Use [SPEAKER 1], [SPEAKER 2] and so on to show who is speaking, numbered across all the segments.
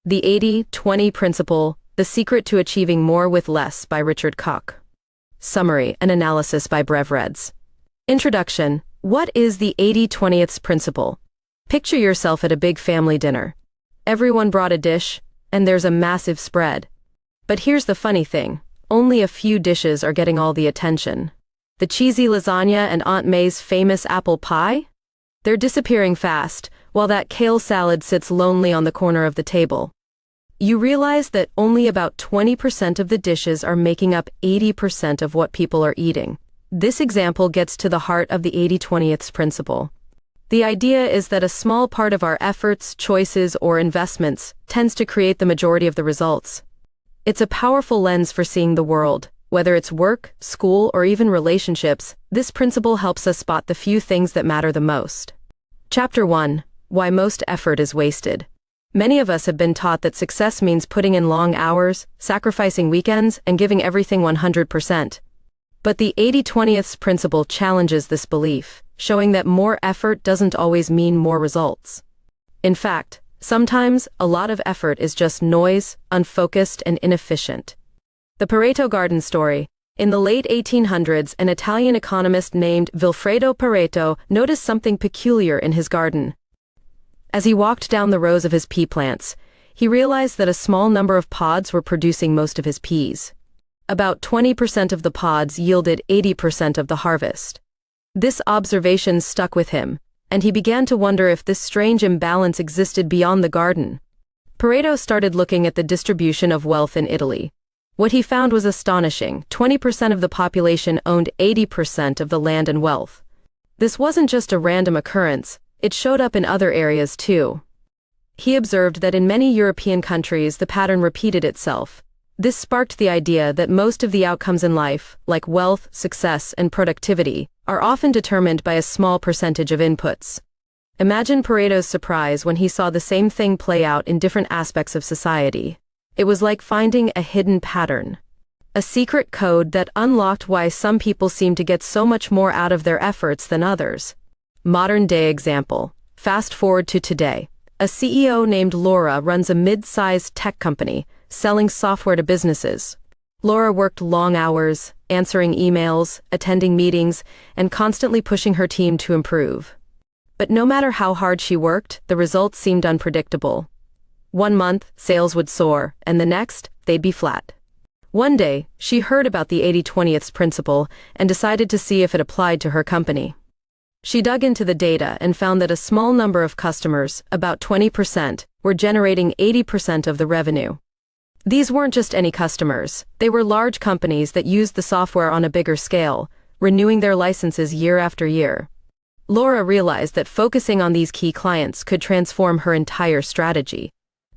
[SPEAKER 1] The 80-20 Principle, The Secret to Achieving More with Less by Richard Koch. Summary and analysis by Brev Reds. Introduction. What is the 80-20th principle? Picture yourself at a big family dinner. Everyone brought a dish, and there's a massive spread. But here's the funny thing, only a few dishes are getting all the attention. The cheesy lasagna and Aunt May's famous apple pie? They're disappearing fast, while that kale salad sits lonely on the corner of the table. You realize that only about 20% of the dishes are making up 80% of what people are eating. This example gets to the heart of the 80-20th principle. The idea is that a small part of our efforts, choices, or investments tends to create the majority of the results. It's a powerful lens for seeing the world. Whether it's work, school, or even relationships, this principle helps us spot the few things that matter the most. Chapter 1. Why most effort is wasted. Many of us have been taught that success means putting in long hours, sacrificing weekends, and giving everything 100%. But the 80-20th principle challenges this belief, showing that more effort doesn't always mean more results. In fact, sometimes a lot of effort is just noise, unfocused, and inefficient. The Pareto garden story. In the late 1800s, an Italian economist named Vilfredo Pareto noticed something peculiar in his garden. As he walked down the rows of his pea plants, he realized that a small number of pods were producing most of his peas. About 20% of the pods yielded 80% of the harvest. This observation stuck with him, and he began to wonder if this strange imbalance existed beyond the garden. Pareto started looking at the distribution of wealth in Italy. What he found was astonishing. 20% of the population owned 80% of the land and wealth. This wasn't just a random occurrence, it showed up in other areas too. He observed that in many European countries the pattern repeated itself. This sparked the idea that most of the outcomes in life, like wealth, success, and productivity, are often determined by a small percentage of inputs. Imagine Pareto's surprise when he saw the same thing play out in different aspects of society. It was like finding a hidden pattern. A secret code that unlocked why some people seem to get so much more out of their efforts than others. Modern-day example. Fast forward to today. A CEO named Laura runs a mid-sized tech company, selling software to businesses. Laura worked long hours, answering emails, attending meetings, and constantly pushing her team to improve. But no matter how hard she worked, the results seemed unpredictable. One month, sales would soar, and the next, they'd be flat. One day, she heard about the 80-20th principle and decided to see if it applied to her company. She dug into the data and found that a small number of customers, about 20%, were generating 80% of the revenue. These weren't just any customers, they were large companies that used the software on a bigger scale, renewing their licenses year after year. Laura realized that focusing on these key clients could transform her entire strategy.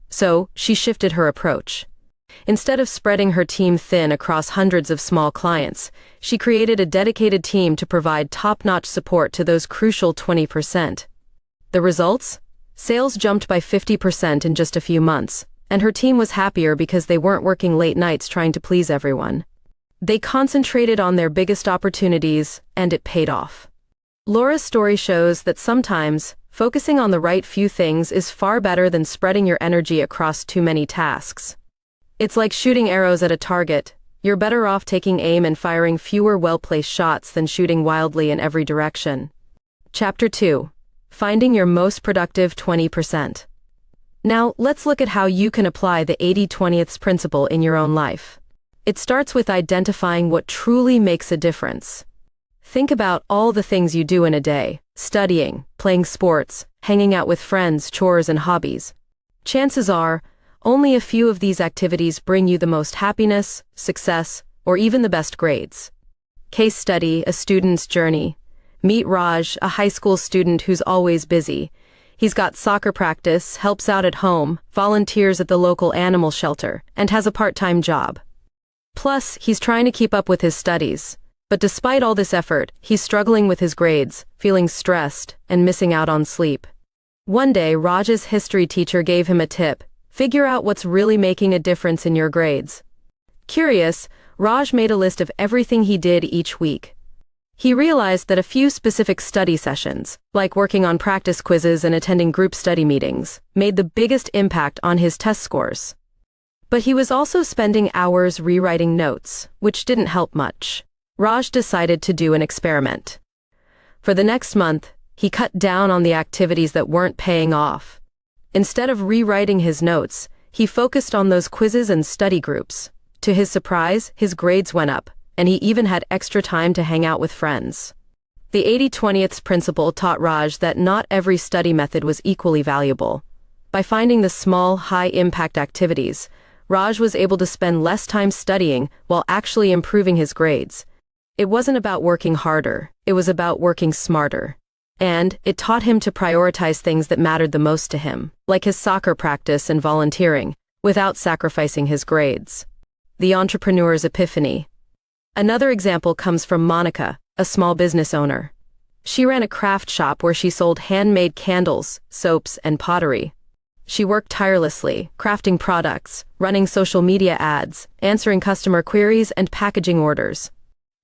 [SPEAKER 1] So, she shifted her approach. Instead of spreading her team thin across hundreds of small clients, she created a dedicated team to provide top-notch support to those crucial 20%. The results? Sales jumped by 50% in just a few months, and her team was happier because they weren't working late nights trying to please everyone. They concentrated on their biggest opportunities, and it paid off. Laura's story shows that sometimes, focusing on the right few things is far better than spreading your energy across too many tasks. It's like shooting arrows at a target. You're better off taking aim and firing fewer well-placed shots than shooting wildly in every direction. Chapter 2. Finding your most productive 20%. Now, let's look at how you can apply the 80-20th principle in your own life. It starts with identifying what truly makes a difference. Think about all the things you do in a day: studying, playing sports, hanging out with friends, chores, and hobbies. Chances are, only a few of these activities bring you the most happiness, success, or even the best grades. Case study: a student's journey. Meet Raj, a high school student who's always busy. He's got soccer practice, helps out at home, volunteers at the local animal shelter, and has a part-time job. Plus, he's trying to keep up with his studies. But despite all this effort, he's struggling with his grades, feeling stressed, and missing out on sleep. One day, Raj's history teacher gave him a tip: figure out what's really making a difference in your grades. Curious, Raj made a list of everything he did each week. He realized that a few specific study sessions, like working on practice quizzes and attending group study meetings, made the biggest impact on his test scores. But he was also spending hours rewriting notes, which didn't help much. Raj decided to do an experiment. For the next month, he cut down on the activities that weren't paying off. Instead of rewriting his notes, he focused on those quizzes and study groups. To his surprise, his grades went up, and he even had extra time to hang out with friends. The 80/20th principle taught Raj that not every study method was equally valuable. By finding the small, high-impact activities, Raj was able to spend less time studying while actually improving his grades. It wasn't about working harder, it was about working smarter. And it taught him to prioritize things that mattered the most to him, like his soccer practice and volunteering, without sacrificing his grades. The entrepreneur's epiphany. Another example comes from Monica, a small business owner. She ran a craft shop where she sold handmade candles, soaps, and pottery. She worked tirelessly, crafting products, running social media ads, answering customer queries, and packaging orders.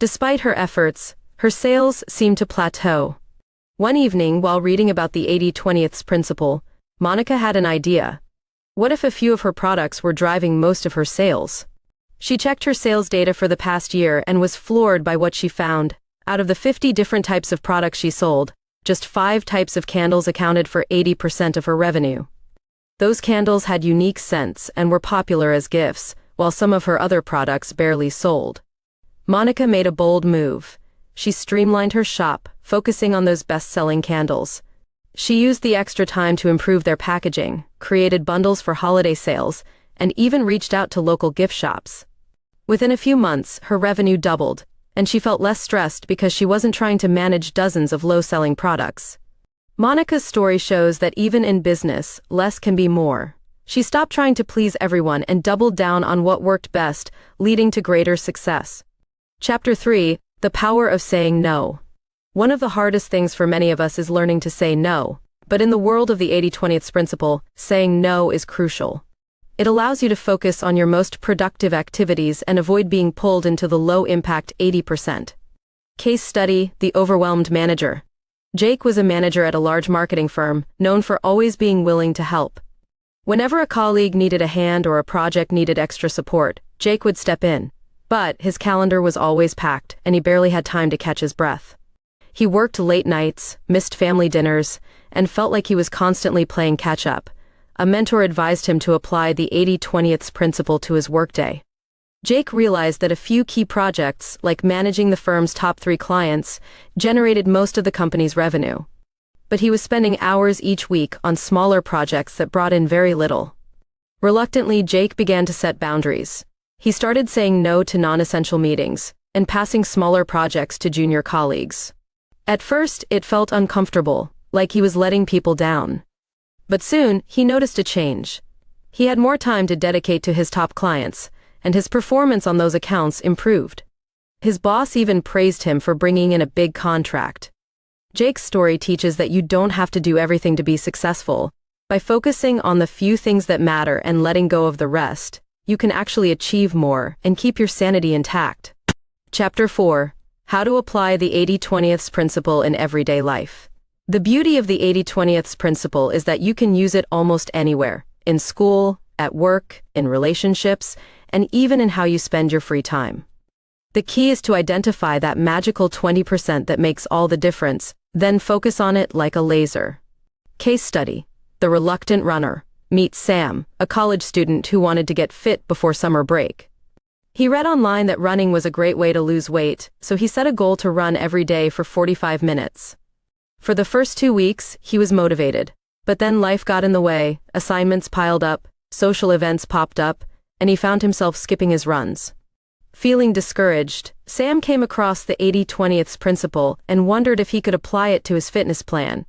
[SPEAKER 1] Despite her efforts, her sales seemed to plateau. One evening, while reading about the 80/20th principle, Monica had an idea. What if a few of her products were driving most of her sales? She checked her sales data for the past year and was floored by what she found. Out of the 50 different types of products she sold, just 5 types of candles accounted for 80% of her revenue. Those candles had unique scents and were popular as gifts, while some of her other products barely sold. Monica made a bold move. She streamlined her shop, focusing on those best-selling candles. She used the extra time to improve their packaging, created bundles for holiday sales, and even reached out to local gift shops. Within a few months, her revenue doubled, and she felt less stressed because she wasn't trying to manage dozens of low-selling products. Monica's story shows that even in business, less can be more. She stopped trying to please everyone and doubled down on what worked best, leading to greater success. Chapter 3: The Power of Saying No. One of the hardest things for many of us is learning to say no, but in the world of the 80/20th principle, saying no is crucial. It allows you to focus on your most productive activities and avoid being pulled into the low-impact 80%. Case study: The Overwhelmed Manager. Jake was a manager at a large marketing firm, known for always being willing to help. Whenever a colleague needed a hand or a project needed extra support, Jake would step in. But his calendar was always packed, and he barely had time to catch his breath. He worked late nights, missed family dinners, and felt like he was constantly playing catch-up. A mentor advised him to apply the 80/20th principle to his workday. Jake realized that a few key projects, like managing the firm's top 3 clients, generated most of the company's revenue. But he was spending hours each week on smaller projects that brought in very little. Reluctantly, Jake began to set boundaries. He started saying no to non-essential meetings and passing smaller projects to junior colleagues. At first, it felt uncomfortable, like he was letting people down. But soon, he noticed a change. He had more time to dedicate to his top clients, and his performance on those accounts improved. His boss even praised him for bringing in a big contract. Jake's story teaches that you don't have to do everything to be successful. By focusing on the few things that matter and letting go of the rest, you can actually achieve more and keep your sanity intact. Chapter 4: How to Apply the 80/20th Principle in Everyday Life. The beauty of the 80/20th principle is that you can use it almost anywhere, in school, at work, in relationships, and even in how you spend your free time. The key is to identify that magical 20% that makes all the difference, then focus on it like a laser. Case study: The Reluctant Runner. Meet Sam, a college student who wanted to get fit before summer break. He read online that running was a great way to lose weight, so he set a goal to run every day for 45 minutes. For the first 2 weeks, he was motivated, but then life got in the way, assignments piled up, social events popped up, and he found himself skipping his runs. Feeling discouraged, Sam came across the 80/20th principle and wondered if he could apply it to his fitness plan.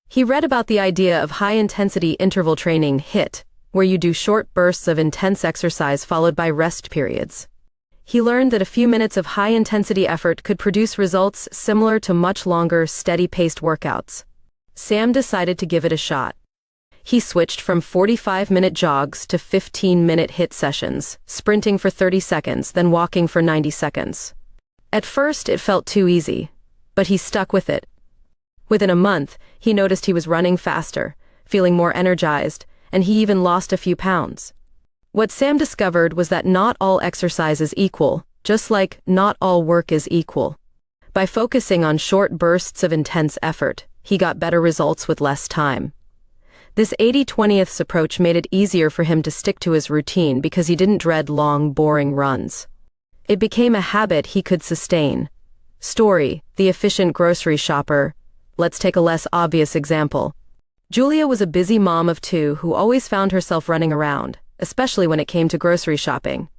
[SPEAKER 1] He read about the idea of high-intensity interval training (HIIT), where you do short bursts of intense exercise followed by rest periods. He learned that a few minutes of high-intensity effort could produce results similar to much longer, steady-paced workouts. Sam decided to give it a shot. He switched from 45-minute jogs to 15-minute HIIT sessions, sprinting for 30 seconds, then walking for 90 seconds. At first, it felt too easy. but he stuck with it. Within a month, he noticed he was running faster, feeling more energized, and he even lost a few pounds. What Sam discovered was that not all exercise is equal, just like not all work is equal. By focusing on short bursts of intense effort, he got better results with less time. This 80/20th approach made it easier for him to stick to his routine because he didn't dread long, boring runs. It became a habit he could sustain. Story: the efficient grocery shopper. Let's take a less obvious example. Julia was a busy mom of two who always found herself running around, especially when it came to grocery shopping.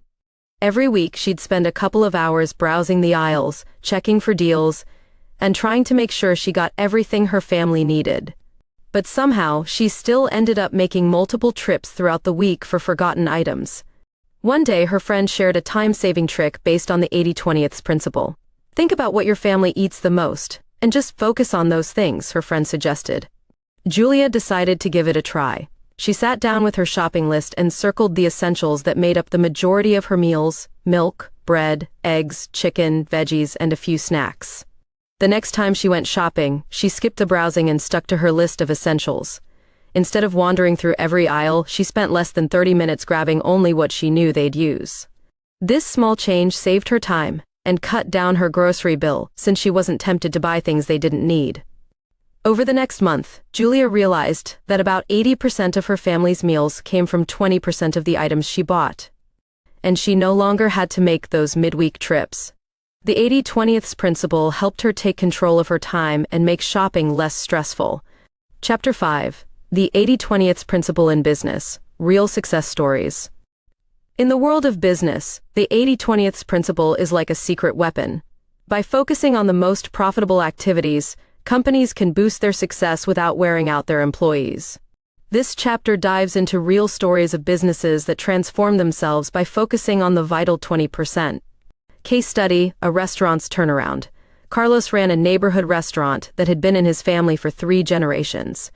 [SPEAKER 1] Every week she'd spend a couple of hours browsing the aisles, checking for deals, and trying to make sure she got everything her family needed. But somehow, she still ended up making multiple trips throughout the week for forgotten items. One day, her friend shared a time-saving trick based on the 80/20th principle. Think about what your family eats the most, and just focus on those things, her friend suggested. Julia decided to give it a try. She sat down with her shopping list and circled the essentials that made up the majority of her meals: milk, bread, eggs, chicken, veggies, and a few snacks. The next time she went shopping, she skipped the browsing and stuck to her list of essentials. Instead of wandering through every aisle, she spent less than 30 minutes grabbing only what she knew they'd use. This small change saved her time and cut down her grocery bill since she wasn't tempted to buy things they didn't need. Over the next month, Julia realized that about 80% of her family's meals came from 20% of the items she bought. And she no longer had to make those midweek trips. The 80/20th principle helped her take control of her time and make shopping less stressful. Chapter 5: The 80/20th Principle in Business, Real Success Stories. In the world of business, the 80/20th principle is like a secret weapon. By focusing on the most profitable activities, companies can boost their success without wearing out their employees. This chapter dives into real stories of businesses that transform themselves by focusing on the vital 20%. Case study: a restaurant's turnaround. Carlos ran a neighborhood restaurant that had been in his family for 3 generations.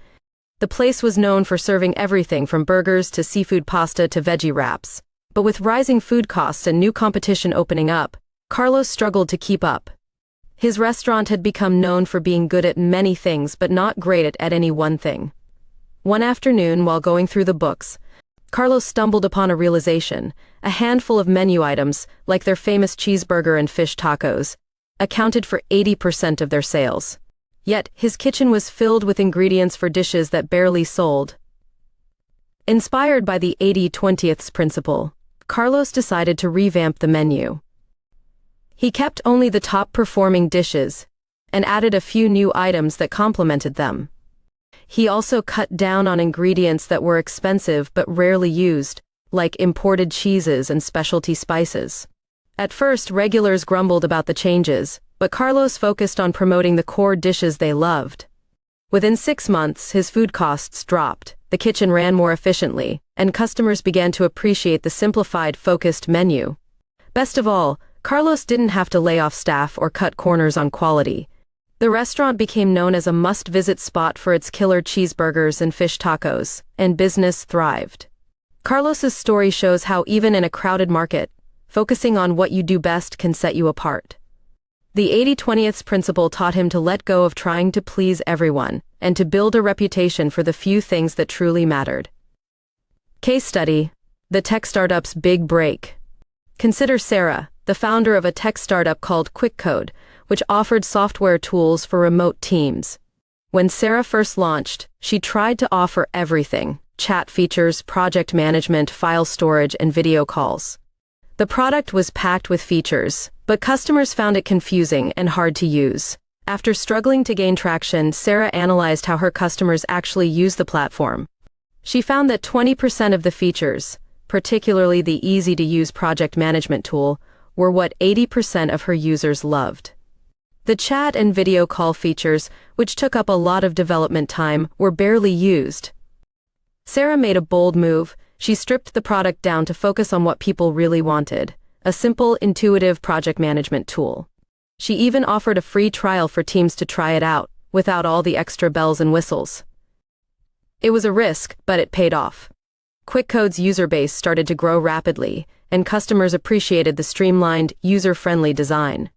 [SPEAKER 1] The place was known for serving everything from burgers to seafood pasta to veggie wraps. But with rising food costs and new competition opening up, Carlos struggled to keep up. His restaurant had become known for being good at many things but not great at any one thing. One afternoon, while going through the books, Carlos stumbled upon a realization: a handful of menu items, like their famous cheeseburger and fish tacos, accounted for 80% of their sales. Yet, his kitchen was filled with ingredients for dishes that barely sold. Inspired by the 80/20th principle, Carlos decided to revamp the menu. He kept only the top-performing dishes and added a few new items that complemented them. He also cut down on ingredients that were expensive but rarely used, like imported cheeses and specialty spices. At first, regulars grumbled about the changes, but Carlos focused on promoting the core dishes they loved. Within 6 months, his food costs dropped, the kitchen ran more efficiently, and customers began to appreciate the simplified, focused menu. Best of all, Carlos didn't have to lay off staff or cut corners on quality. The restaurant became known as a must-visit spot for its killer cheeseburgers and fish tacos, and business thrived. Carlos's story shows how even in a crowded market, focusing on what you do best can set you apart. The 80/20th principle taught him to let go of trying to please everyone, and to build a reputation for the few things that truly mattered. Case study: the tech startup's big break. Consider Sarah, the founder of a tech startup called Koch, which offered software tools for remote teams. When Sarah first launched, she tried to offer everything: chat features, project management, file storage, and video calls. The product was packed with features, but customers found it confusing and hard to use. After struggling to gain traction, Sarah analyzed how her customers actually use the platform. She found that 20% of the features, particularly the easy-to-use project management tool, were what 80% of her users loved. The chat and video call features, which took up a lot of development time, were barely used. Sarah made a bold move. She stripped the product down to focus on what people really wanted: a simple, intuitive project management tool. She even offered a free trial for teams to try it out, without all the extra bells and whistles. It was a risk, but it paid off. Koch's user base started to grow rapidly, and customers appreciated the streamlined, user-friendly design.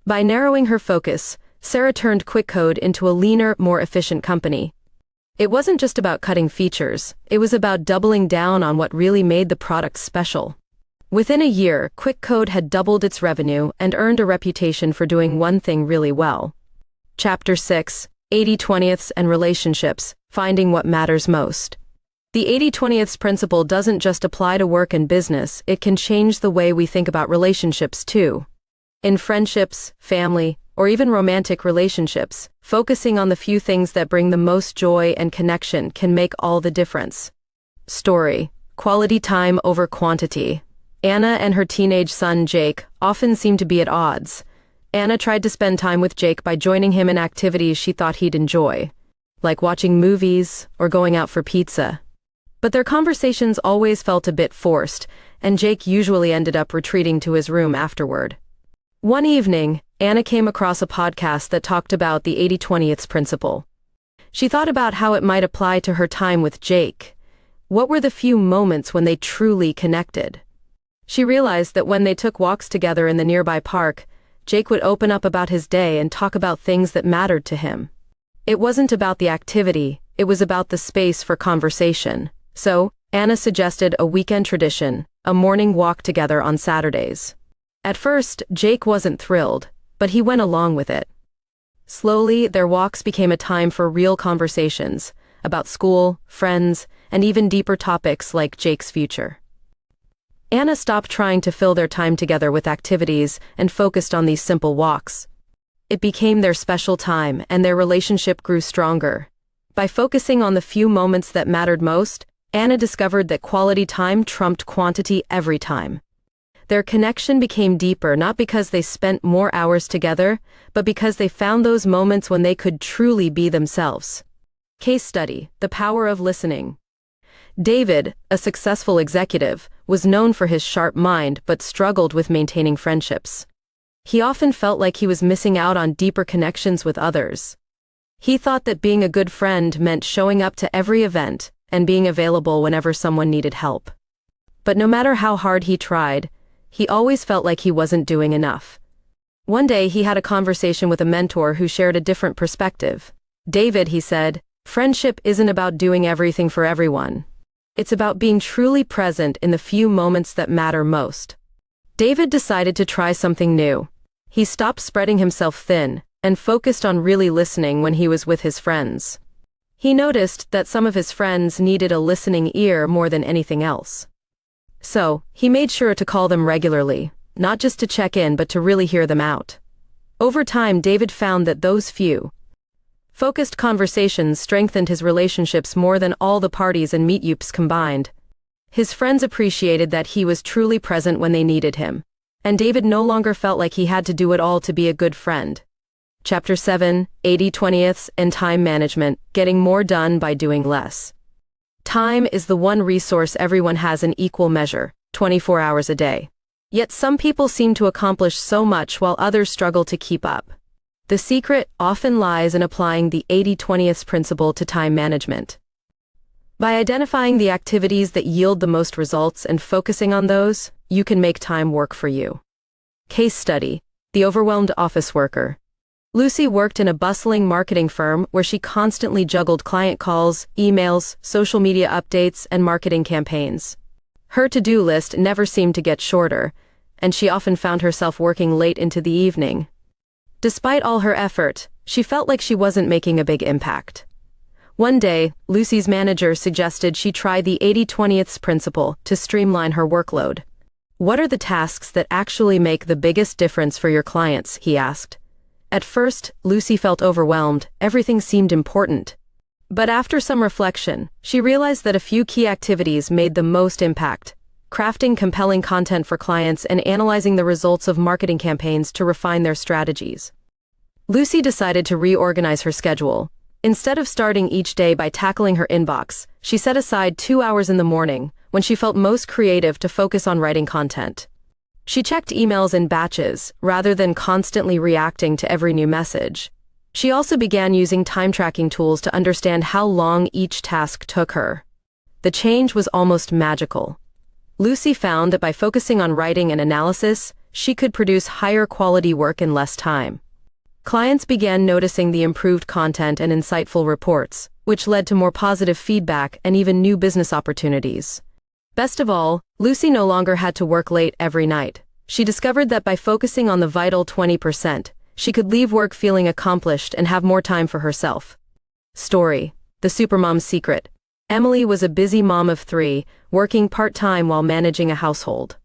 [SPEAKER 1] By narrowing her focus, Sarah turned QuickCode into a leaner, more efficient company. It wasn't just about cutting features, it was about doubling down on what really made the product special. Within a year, QuickCode had doubled its revenue and earned a reputation for doing one thing really well. Chapter 6, 80/20ths and Relationships, Finding What Matters Most. The 80/20ths principle doesn't just apply to work and business, it can change the way we think about relationships too. In friendships, family, or even romantic relationships, focusing on the few things that bring the most joy and connection can make all the difference. Story: quality time over quantity. Anna and her teenage son Jake often seemed to be at odds. Anna tried to spend time with Jake by joining him in activities she thought he'd enjoy, like watching movies or going out for pizza. But their conversations always felt a bit forced, and Jake usually ended up retreating to his room afterward. One evening, Anna came across a podcast that talked about the 80/20ths principle. She thought about how it might apply to her time with Jake. What were the few moments when they truly connected? She realized that when they took walks together in the nearby park, Jake would open up about his day and talk about things that mattered to him. It wasn't about the activity, it was about the space for conversation. So, Anna suggested a weekend tradition, a morning walk together on Saturdays. At first, Jake wasn't thrilled, but he went along with it. Slowly, their walks became a time for real conversations about school, friends, and even deeper topics like Jake's future. Anna stopped trying to fill their time together with activities and focused on these simple walks. It became their special time, and their relationship grew stronger. By focusing on the few moments that mattered most, Anna discovered that quality time trumped quantity every time. Their connection became deeper not because they spent more hours together, but because they found those moments when they could truly be themselves. Case study: the power of listening. David, a successful executive, was known for his sharp mind but struggled with maintaining friendships. He often felt like he was missing out on deeper connections with others. He thought that being a good friend meant showing up to every event and being available whenever someone needed help. But no matter how hard he tried, he always felt like he wasn't doing enough. One day he had a conversation with a mentor who shared a different perspective. "David," he said, "friendship isn't about doing everything for everyone. It's about being truly present in the few moments that matter most." David decided to try something new. He stopped spreading himself thin and focused on really listening when he was with his friends. He noticed that some of his friends needed a listening ear more than anything else. So, he made sure to call them regularly, not just to check in but to really hear them out. Over time, David found that those few, focused conversations strengthened his relationships more than all the parties and meetups combined. His friends appreciated that he was truly present when they needed him, and David no longer felt like he had to do it all to be a good friend. Chapter 7, 80/20ths and Time Management, Getting More Done by Doing Less. Time is the one resource everyone has in equal measure, 24 hours a day. Yet some people seem to accomplish so much while others struggle to keep up. The secret often lies in applying the 80/20ths principle to time management. By identifying the activities that yield the most results and focusing on those, you can make time work for you. Case study: the overwhelmed office worker. Lucy worked in a bustling marketing firm where she constantly juggled client calls, emails, social media updates, and marketing campaigns. Her to-do list never seemed to get shorter, and she often found herself working late into the evening. Despite all her effort, she felt like she wasn't making a big impact. One day, Lucy's manager suggested she try the 80/20ths principle to streamline her workload. "What are the tasks that actually make the biggest difference for your clients?" he asked. At first, Lucy felt overwhelmed. Everything seemed important. But after some reflection, she realized that a few key activities made the most impact: crafting compelling content for clients and analyzing the results of marketing campaigns to refine their strategies. Lucy decided to reorganize her schedule. Instead of starting each day by tackling her inbox, she set aside 2 hours in the morning, when she felt most creative, to focus on writing content. She checked emails in batches, rather than constantly reacting to every new message. She also began using time-tracking tools to understand how long each task took her. The change was almost magical. Lucy found that by focusing on writing and analysis, she could produce higher quality work in less time. Clients began noticing the improved content and insightful reports, which led to more positive feedback and even new business opportunities. Best of all, Lucy no longer had to work late every night. She discovered that by focusing on the vital 20%, she could leave work feeling accomplished and have more time for herself. Story: The Supermom's Secret. Emily was a busy mom of 3, working part-time while managing a household.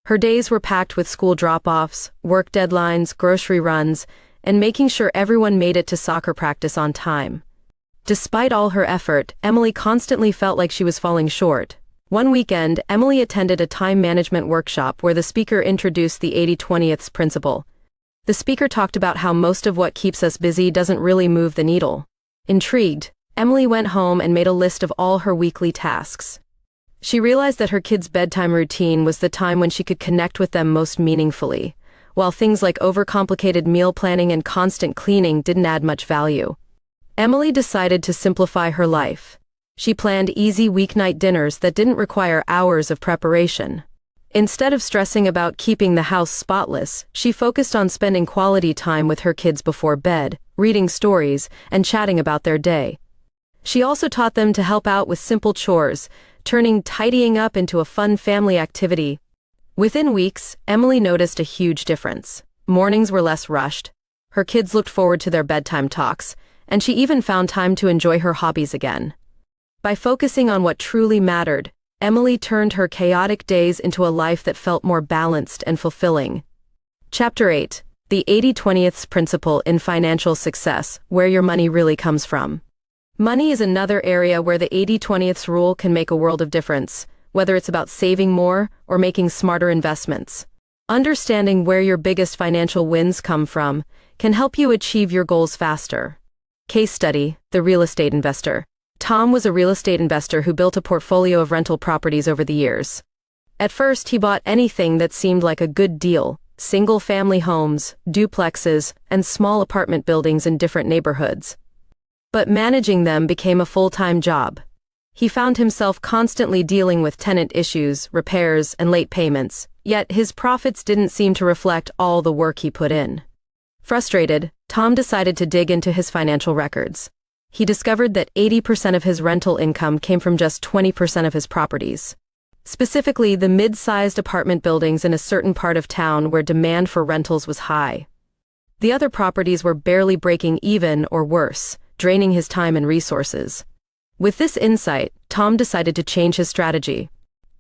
[SPEAKER 1] Her days were packed with school drop-offs, work deadlines, grocery runs, and making sure everyone made it to soccer practice on time. Despite all her effort, Emily constantly felt like she was falling short. One weekend, Emily attended a time management workshop where the speaker introduced the 80/20th principle. The speaker talked about how most of what keeps us busy doesn't really move the needle. Intrigued, Emily went home and made a list of all her weekly tasks. She realized that her kids' bedtime routine was the time when she could connect with them most meaningfully, while things like overcomplicated meal planning and constant cleaning didn't add much value. Emily decided to simplify her life. She planned easy weeknight dinners that didn't require hours of preparation. Instead of stressing about keeping the house spotless, she focused on spending quality time with her kids before bed, reading stories, and chatting about their day. She also taught them to help out with simple chores, turning tidying up into a fun family activity. Within weeks, Emily noticed a huge difference. Mornings were less rushed, her kids looked forward to their bedtime talks, and she even found time to enjoy her hobbies again. By focusing on what truly mattered, Emily turned her chaotic days into a life that felt more balanced and fulfilling. Chapter 8: The 80/20th Principle in Financial Success, Where Your Money Really Comes From. Money is another area where the 80/20th rule can make a world of difference, whether it's about saving more or making smarter investments. Understanding where your biggest financial wins come from can help you achieve your goals faster. Case study: The Real Estate Investor. Tom was a real estate investor who built a portfolio of rental properties over the years. At first, he bought anything that seemed like a good deal: single-family homes, duplexes, and small apartment buildings in different neighborhoods. But managing them became a full-time job. He found himself constantly dealing with tenant issues, repairs, and late payments, yet his profits didn't seem to reflect all the work he put in. Frustrated, Tom decided to dig into his financial records. He discovered that 80% of his rental income came from just 20% of his properties. Specifically, the mid-sized apartment buildings in a certain part of town where demand for rentals was high. The other properties were barely breaking even or worse, draining his time and resources. With this insight, Tom decided to change his strategy.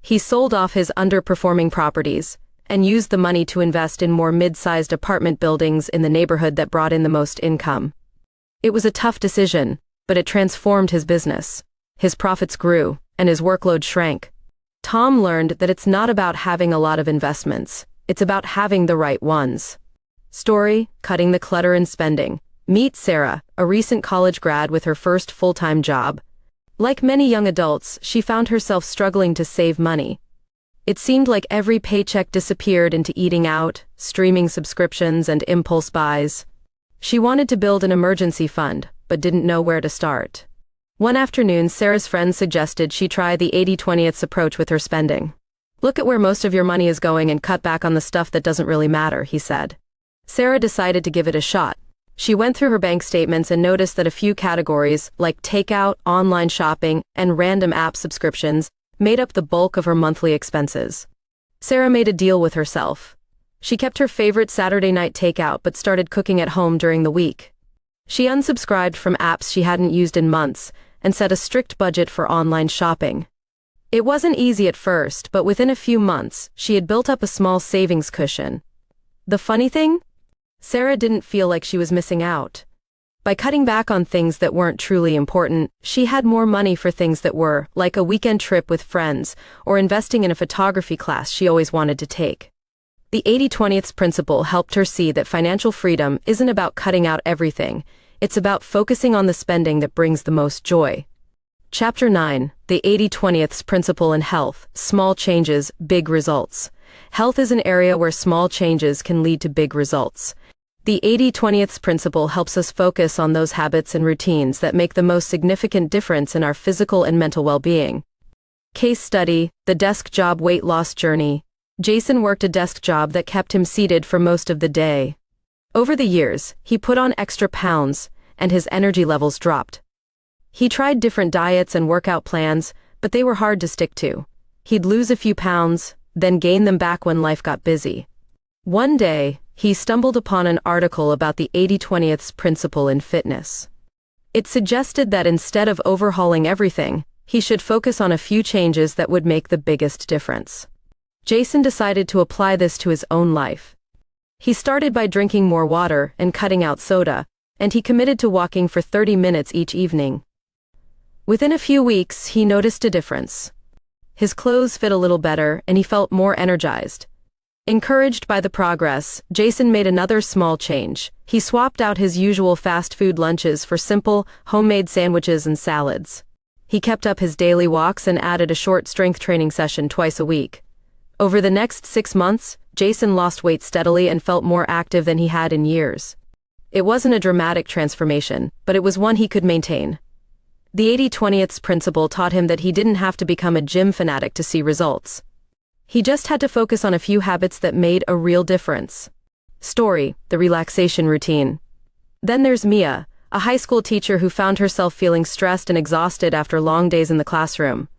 [SPEAKER 1] He sold off his underperforming properties and used the money to invest in more mid-sized apartment buildings in the neighborhood that brought in the most income. It was a tough decision, but it transformed his business. His profits grew, and his workload shrank. Tom learned that it's not about having a lot of investments, it's about having the right ones. Story: Cutting the Clutter and Spending. Meet Sarah, a recent college grad with her first full-time job. Like many young adults, she found herself struggling to save money. It seemed like every paycheck disappeared into eating out, streaming subscriptions, and impulse buys. She wanted to build an emergency fund, but didn't know where to start. One afternoon, Sarah's friend suggested she try the 80/20th approach with her spending. Look at where most of your money is going and cut back on the stuff that doesn't really matter, he said. Sarah decided to give it a shot. She went through her bank statements and noticed that a few categories, like takeout, online shopping, and random app subscriptions, made up the bulk of her monthly expenses. Sarah made a deal with herself. She kept her favorite Saturday night takeout but started cooking at home during the week. She unsubscribed from apps she hadn't used in months and set a strict budget for online shopping. It wasn't easy at first, but within a few months, she had built up a small savings cushion. The funny thing? Sarah didn't feel like she was missing out. By cutting back on things that weren't truly important, she had more money for things that were, like a weekend trip with friends or investing in a photography class she always wanted to take. The 80/20th principle helped her see that financial freedom isn't about cutting out everything, it's about focusing on the spending that brings the most joy. Chapter 9: The 80/20th Principle in Health, Small Changes, Big Results. Health is an area where small changes can lead to big results. The 80/20th principle helps us focus on those habits and routines that make the most significant difference in our physical and mental well-being. Case study: The Desk Job Weight Loss Journey. Jason worked a desk job that kept him seated for most of the day. Over the years, he put on extra pounds, and his energy levels dropped. He tried different diets and workout plans, but they were hard to stick to. He'd lose a few pounds, then gain them back when life got busy. One day, he stumbled upon an article about the 80-20th principle in fitness. It suggested that instead of overhauling everything, he should focus on a few changes that would make the biggest difference. Jason decided to apply this to his own life. He started by drinking more water and cutting out soda, and he committed to walking for 30 minutes each evening. Within a few weeks, he noticed a difference. His clothes fit a little better, and he felt more energized. Encouraged by the progress, Jason made another small change. He swapped out his usual fast food lunches for simple, homemade sandwiches and salads. He kept up his daily walks and added a short strength training session twice a week. Over the next 6 months, Jason lost weight steadily and felt more active than he had in years. It wasn't a dramatic transformation, but it was one he could maintain. The 80-20th principle taught him that he didn't have to become a gym fanatic to see results. He just had to focus on a few habits that made a real difference. Story: the relaxation routine. Then there's Mia, a high school teacher who found herself feeling stressed and exhausted after long days in the classroom.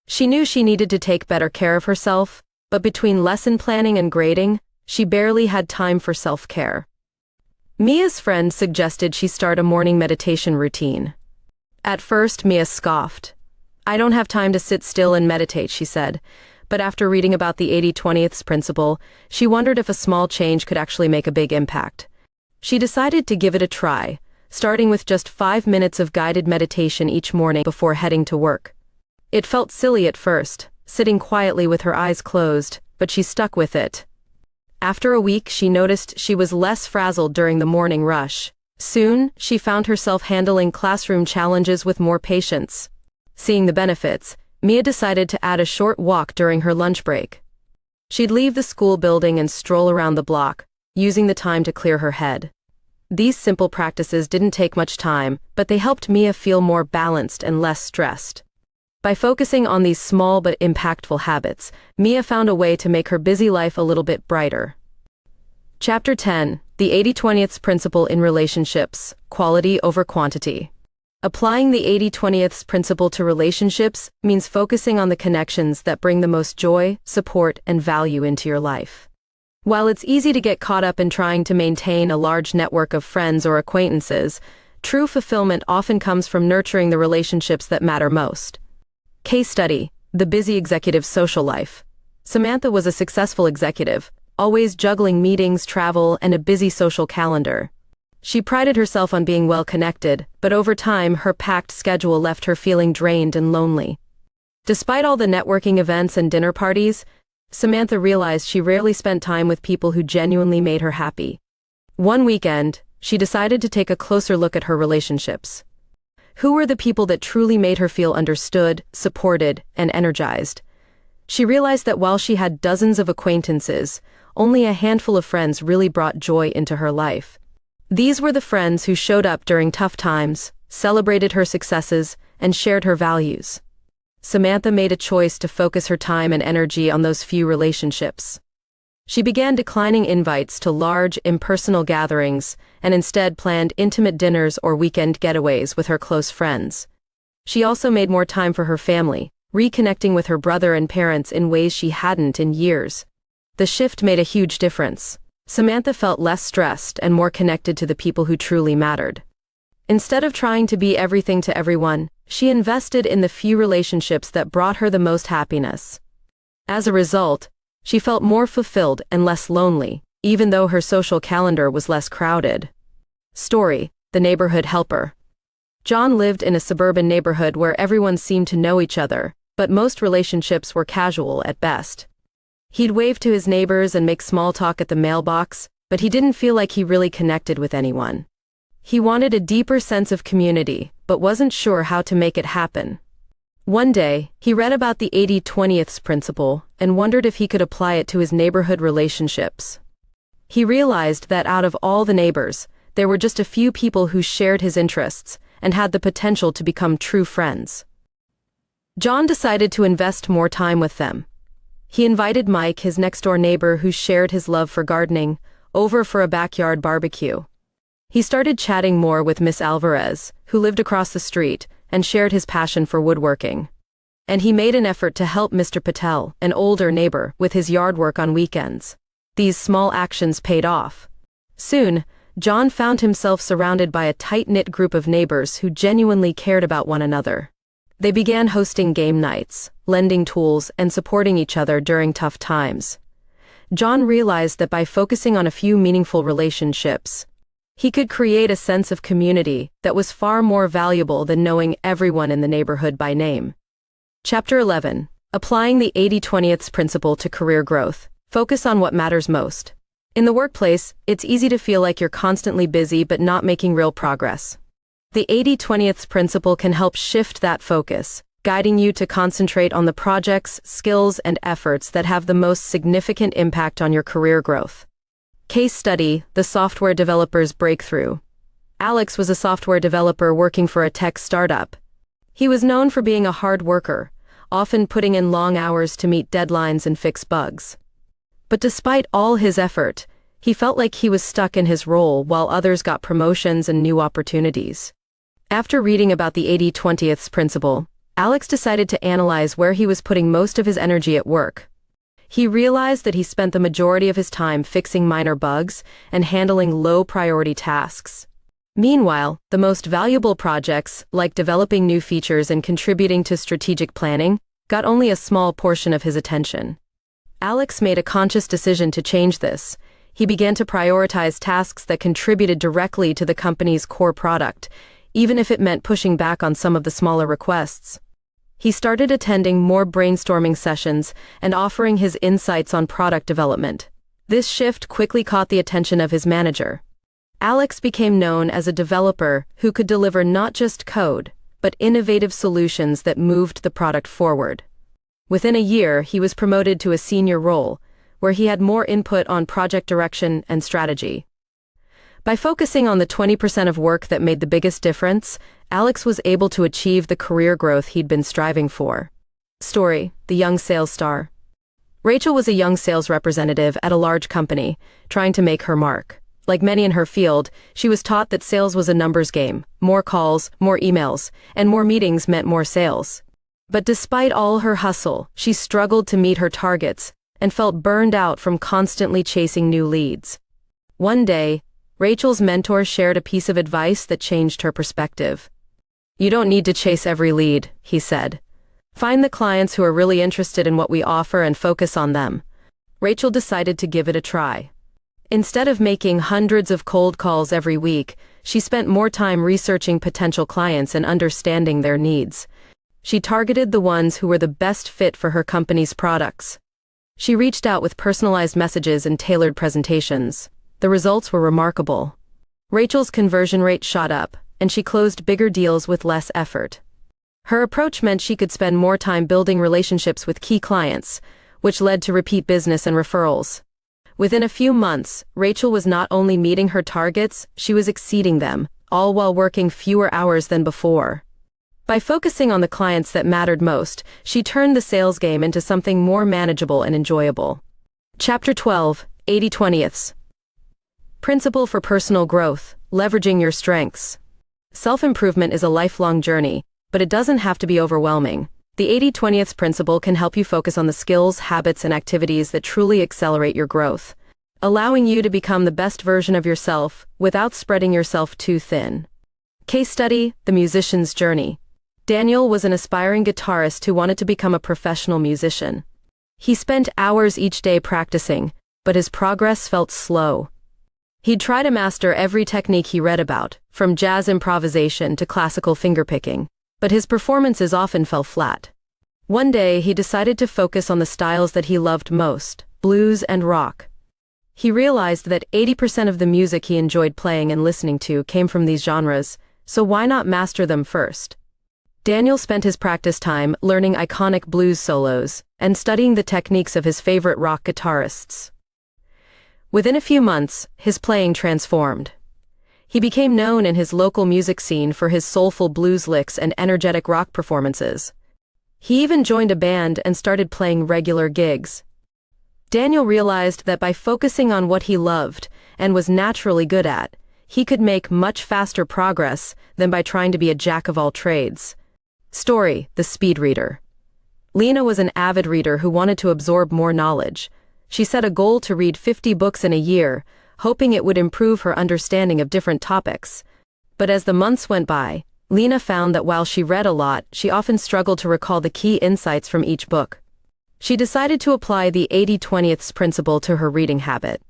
[SPEAKER 1] She knew she needed to take better care of herself, but between lesson planning and grading, she barely had time for self-care. Mia's friend suggested she start a morning meditation routine. At first, Mia scoffed. "I don't have time to sit still and meditate," she said. But after reading about the 80-20th principle, she wondered if a small change could actually make a big impact. She decided to give it a try, starting with just 5 minutes of guided meditation each morning before heading to work. It felt silly at first, sitting quietly with her eyes closed, but she stuck with it. After a week, she noticed she was less frazzled during the morning rush. Soon, she found herself handling classroom challenges with more patience. Seeing the benefits, Mia decided to add a short walk during her lunch break. She'd leave the school building and stroll around the block, using the time to clear her head. These simple practices didn't take much time, but they helped Mia feel more balanced and less stressed. By focusing on these small but impactful habits, Mia found a way to make her busy life a little bit brighter. Chapter 10: The 80-20th Principle in Relationships, Quality over Quantity. Applying the 80-20th principle to relationships means focusing on the connections that bring the most joy, support, and value into your life. While it's easy to get caught up in trying to maintain a large network of friends or acquaintances, true fulfillment often comes from nurturing the relationships that matter most. Case study: the busy executive's social life. Samantha was a successful executive, always juggling meetings, travel, and a busy social calendar. She prided herself on being well-connected, but over time her packed schedule left her feeling drained and lonely. Despite all the networking events and dinner parties, Samantha realized she rarely spent time with people who genuinely made her happy. One weekend, she decided to take a closer look at her relationships. Who were the people that truly made her feel understood, supported, and energized? She realized that while she had dozens of acquaintances, only a handful of friends really brought joy into her life. These were the friends who showed up during tough times, celebrated her successes, and shared her values. Samantha made a choice to focus her time and energy on those few relationships. She began declining invites to large, impersonal gatherings and instead planned intimate dinners or weekend getaways with her close friends. She also made more time for her family, reconnecting with her brother and parents in ways she hadn't in years. The shift made a huge difference. Samantha felt less stressed and more connected to the people who truly mattered. Instead of trying to be everything to everyone, she invested in the few relationships that brought her the most happiness. As a result, she felt more fulfilled and less lonely, even though her social calendar was less crowded. Story: the neighborhood helper. John lived in a suburban neighborhood where everyone seemed to know each other, but most relationships were casual at best. He'd wave to his neighbors and make small talk at the mailbox, but he didn't feel like he really connected with anyone. He wanted a deeper sense of community, but wasn't sure how to make it happen. One day, he read about the 80-20th principle and wondered if he could apply it to his neighborhood relationships. He realized that out of all the neighbors, there were just a few people who shared his interests and had the potential to become true friends. John decided to invest more time with them. He invited Mike, his next-door neighbor who shared his love for gardening, over for a backyard barbecue. He started chatting more with Miss Alvarez, who lived across the street, and shared his passion for woodworking. And he made an effort to help Mr. Patel, an older neighbor, with his yard work on weekends. These small actions paid off. Soon, John found himself surrounded by a tight-knit group of neighbors who genuinely cared about one another. They began hosting game nights, lending tools, and supporting each other during tough times. John realized that by focusing on a few meaningful relationships, he could create a sense of community that was far more valuable than knowing everyone in the neighborhood by name. Chapter 11. Applying the 80-20th principle to career growth. Focus on what matters most. In the workplace, it's easy to feel like you're constantly busy but not making real progress. The 80-20th principle can help shift that focus, guiding you to concentrate on the projects, skills, and efforts that have the most significant impact on your career growth. Case study: the software developer's breakthrough. Alex was a software developer working for a tech startup. He was known for being a hard worker, often putting in long hours to meet deadlines and fix bugs. But despite all his effort, he felt like he was stuck in his role while others got promotions and new opportunities. After reading about the 80-20th principle, Alex decided to analyze where he was putting most of his energy at work. He realized that he spent the majority of his time fixing minor bugs and handling low-priority tasks. Meanwhile, the most valuable projects, like developing new features and contributing to strategic planning, got only a small portion of his attention. Alex made a conscious decision to change this. He began to prioritize tasks that contributed directly to the company's core product, even if it meant pushing back on some of the smaller requests. He started attending more brainstorming sessions and offering his insights on product development. This shift quickly caught the attention of his manager. Alex became known as a developer who could deliver not just code, but innovative solutions that moved the product forward. Within a year, he was promoted to a senior role, where he had more input on project direction and strategy. By focusing on the 20% of work that made the biggest difference, Alex was able to achieve the career growth he'd been striving for. Story: the young sales star. Rachel was a young sales representative at a large company, trying to make her mark. Like many in her field, she was taught that sales was a numbers game. More calls, more emails, and more meetings meant more sales. But despite all her hustle, she struggled to meet her targets and felt burned out from constantly chasing new leads. One day, Rachel's mentor shared a piece of advice that changed her perspective. "You don't need to chase every lead," he said. "Find the clients who are really interested in what we offer and focus on them." Rachel decided to give it a try. Instead of making hundreds of cold calls every week, she spent more time researching potential clients and understanding their needs. She targeted the ones who were the best fit for her company's products. She reached out with personalized messages and tailored presentations. The results were remarkable. Rachel's conversion rate shot up, and she closed bigger deals with less effort. Her approach meant she could spend more time building relationships with key clients, which led to repeat business and referrals. Within a few months, Rachel was not only meeting her targets, she was exceeding them, all while working fewer hours than before. By focusing on the clients that mattered most, she turned the sales game into something more manageable and enjoyable. Chapter 12, 80-20ths. Principle for personal growth: leveraging your strengths. Self-improvement is a lifelong journey, but it doesn't have to be overwhelming. The 80-20th principle can help you focus on the skills, habits, and activities that truly accelerate your growth, allowing you to become the best version of yourself without spreading yourself too thin. Case study: the musician's journey. Daniel was an aspiring guitarist who wanted to become a professional musician. He spent hours each day practicing, but his progress felt slow. He'd try to master every technique he read about, from jazz improvisation to classical fingerpicking, but his performances often fell flat. One day, he decided to focus on the styles that he loved most: blues and rock. He realized that 80% of the music he enjoyed playing and listening to came from these genres, so why not master them first? Daniel spent his practice time learning iconic blues solos and studying the techniques of his favorite rock guitarists. Within a few months, his playing transformed. He became known in his local music scene for his soulful blues licks and energetic rock performances. He even joined a band and started playing regular gigs. Daniel realized that by focusing on what he loved and was naturally good at, he could make much faster progress than by trying to be a jack of all trades. Story: The Speed Reader. Lena was an avid reader who wanted to absorb more knowledge. She set a goal to read 50 books in a year, hoping it would improve her understanding of different topics. But as the months went by, Lena found that while she read a lot, she often struggled to recall the key insights from each book. She decided to apply the 80/20 principle to her reading habit.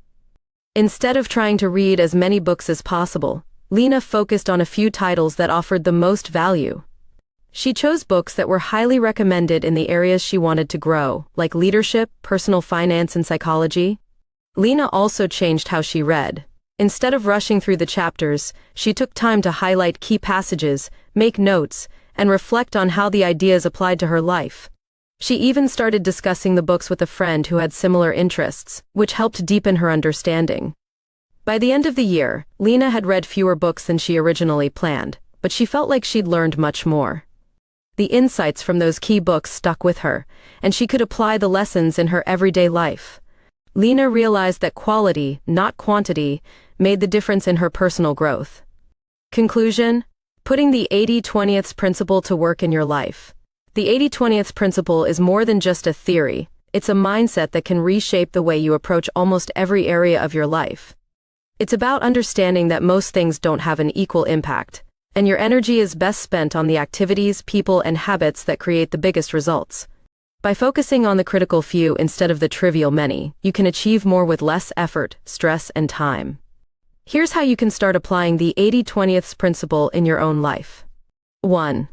[SPEAKER 1] Instead of trying to read as many books as possible, Lena focused on a few titles that offered the most value. She chose books that were highly recommended in the areas she wanted to grow, like leadership, personal finance, and psychology. Lena also changed how she read. Instead of rushing through the chapters, she took time to highlight key passages, make notes, and reflect on how the ideas applied to her life. She even started discussing the books with a friend who had similar interests, which helped deepen her understanding. By the end of the year, Lena had read fewer books than she originally planned, but she felt like she'd learned much more. The insights from those key books stuck with her, and she could apply the lessons in her everyday life. Lena realized that quality, not quantity, made the difference in her personal growth. Conclusion: putting the 80/20 principle to work in your life. The 80/20 principle is more than just a theory, it's a mindset that can reshape the way you approach almost every area of your life. It's about understanding that most things don't have an equal impact, and your energy is best spent on the activities, people, and habits that create the biggest results. By focusing on the critical few instead of the trivial many, you can achieve more with less effort, stress, and time. Here's how you can start applying the 80/20 principle in your own life. 1.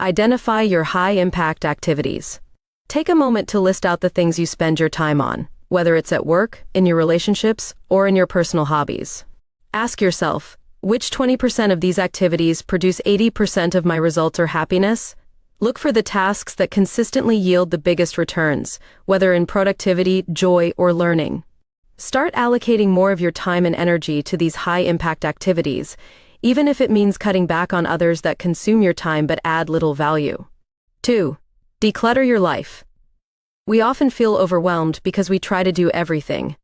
[SPEAKER 1] Identify your high-impact activities. Take a moment to list out the things you spend your time on, whether it's at work, in your relationships, or in your personal hobbies. Ask yourself, which 20% of these activities produce 80% of my results or happiness? Look for the tasks that consistently yield the biggest returns, whether in productivity, joy, or learning. Start allocating more of your time and energy to these high-impact activities, even if it means cutting back on others that consume your time but add little value. 2. Declutter your life. We often feel overwhelmed because we try to do everything.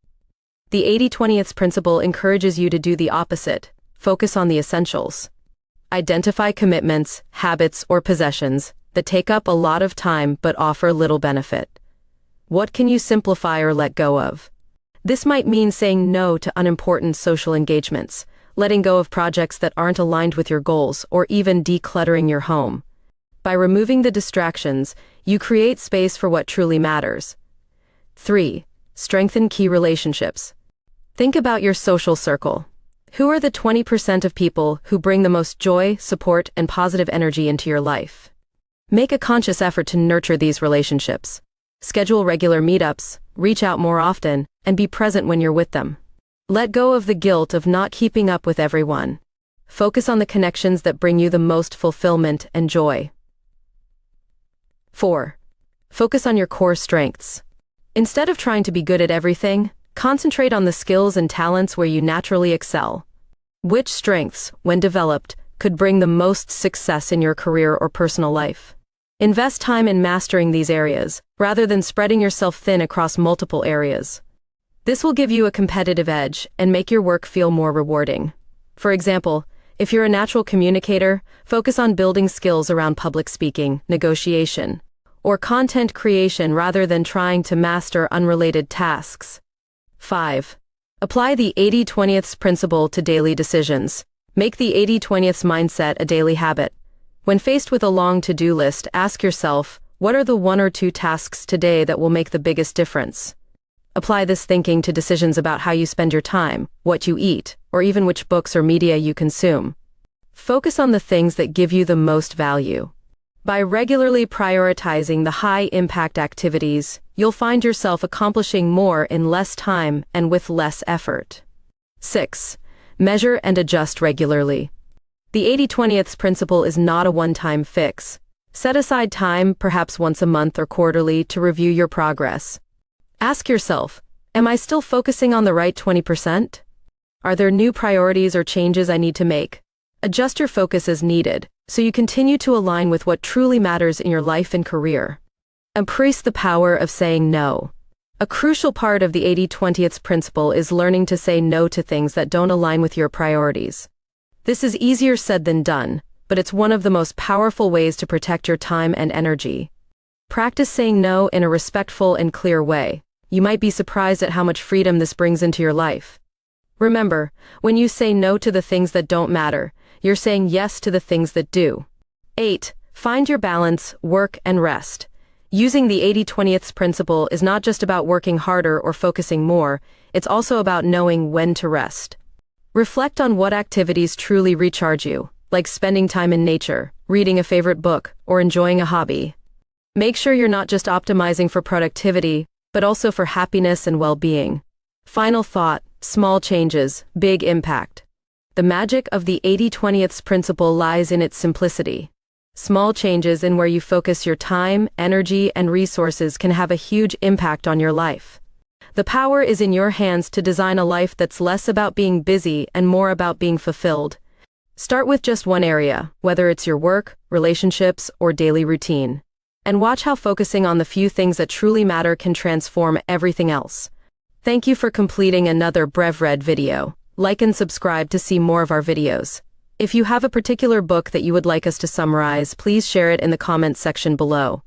[SPEAKER 1] The 80/20 principle encourages you to do the opposite. Focus on the essentials. Identify commitments, habits, or possessions that take up a lot of time but offer little benefit. What can you simplify or let go of? This might mean saying no to unimportant social engagements, letting go of projects that aren't aligned with your goals, or even decluttering your home. By removing the distractions, you create space for what truly matters. 3. Strengthen key relationships. Think about your social circle. Who are the 20% of people who bring the most joy, support, and positive energy into your life? Make a conscious effort to nurture these relationships. Schedule regular meetups, reach out more often, and be present when you're with them. Let go of the guilt of not keeping up with everyone. Focus on the connections that bring you the most fulfillment and joy. 4. Focus on your core strengths. Instead of trying to be good at everything, concentrate on the skills and talents where you naturally excel. Which strengths, when developed, could bring the most success in your career or personal life? Invest time in mastering these areas, rather than spreading yourself thin across multiple areas. This will give you a competitive edge and make your work feel more rewarding. For example, if you're a natural communicator, focus on building skills around public speaking, negotiation, or content creation rather than trying to master unrelated tasks. 5. Apply the 80/20 principle to daily decisions. Make the 80/20 mindset a daily habit. When faced with a long to-do list, ask yourself, what are the 1 or 2 tasks today that will make the biggest difference? Apply this thinking to decisions about how you spend your time, what you eat, or even which books or media you consume. Focus on the things that give you the most value. By regularly prioritizing the high-impact activities, you'll find yourself accomplishing more in less time and with less effort. 6. Measure and adjust regularly. The 80/20 principle is not a one-time fix. Set aside time, perhaps once a month or quarterly, to review your progress. Ask yourself, am I still focusing on the right 20%? Are there new priorities or changes I need to make? Adjust your focus as needed, so you continue to align with what truly matters in your life and career. Embrace the power of saying no. A crucial part of the 80/20th principle is learning to say no to things that don't align with your priorities. This is easier said than done, but it's one of the most powerful ways to protect your time and energy. Practice saying no in a respectful and clear way. You might be surprised at how much freedom this brings into your life. Remember, when you say no to the things that don't matter, you're saying yes to the things that do. 8. Find your balance, work, and rest. Using the 80/20th principle is not just about working harder or focusing more, it's also about knowing when to rest. Reflect on what activities truly recharge you, like spending time in nature, reading a favorite book, or enjoying a hobby. Make sure you're not just optimizing for productivity, but also for happiness and well-being. Final thought: small changes, big impact. The magic of the 80/20th principle lies in its simplicity. Small changes in where you focus your time, energy, and resources can have a huge impact on your life. The power is in your hands to design a life that's less about being busy and more about being fulfilled. Start with just one area, whether it's your work, relationships, or daily routine. And watch how focusing on the few things that truly matter can transform everything else. Thank you for completing another BrevRead video. Like and subscribe to see more of our videos. If you have a particular book that you would like us to summarize, please share it in the comments section below.